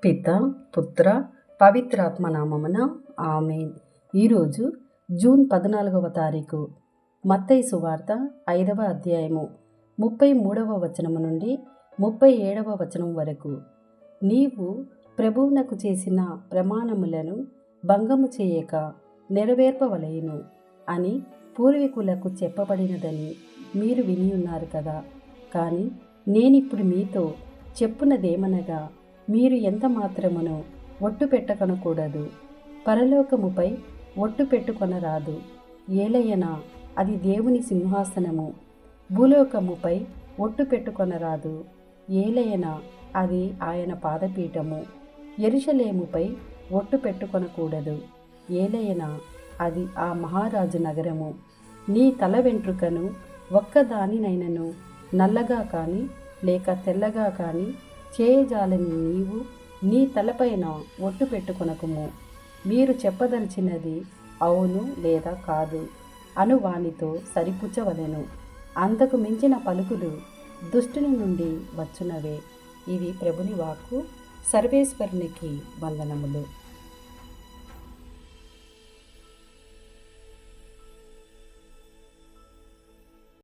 పిత పుత్ర పవిత్రాత్మ నామమున ఆమేన్. ఈరోజు జూన్ 14వ తారీఖు. మత్తయి సువార్త 5వ అధ్యాయము 33వ వచనము నుండి 37వ వచనం వరకు. నీవు ప్రభువునకు చేసిన ప్రమాణములను భంగము చేయక నెరవేర్పవలెను అని పూర్వీకులకు చెప్పబడినదని మీరు విని ఉన్నారు కదా. కానీ నేనిప్పుడు మీతో చెప్పునదేమనగా, మీరు ఎంత మాత్రమును ఒట్టు పెట్టకొనకూడదు. పరలోకముపై ఒట్టు పెట్టుకొనరాదు, ఏలయనా అది దేవుని సింహాసనము. భూలోకముపై ఒట్టు పెట్టుకొనరాదు, ఏలయనా అది ఆయన పాదపీఠము. యెరూషలేముపై ఒట్టు పెట్టుకొనకూడదు, ఏలయనా అది ఆ మహారాజు నగరము. నీ తల వెంట్రుకను ఒక్కదానినైనను నల్లగా కానీ లేక తెల్లగా కానీ చేయజాలని నీవు నీ తలపైన ఒట్టు పెట్టుకొనకుము. మీరు చెప్పదలిచినది అవును లేదా కాదు అను వానితో సరిపుచ్చవలెను. అంతకు మించిన పలుకులు దుష్టుని నుండి వచ్చునవే. ఇది ప్రభుని వాక్కు. సర్వేశ్వరునికి వందనములు.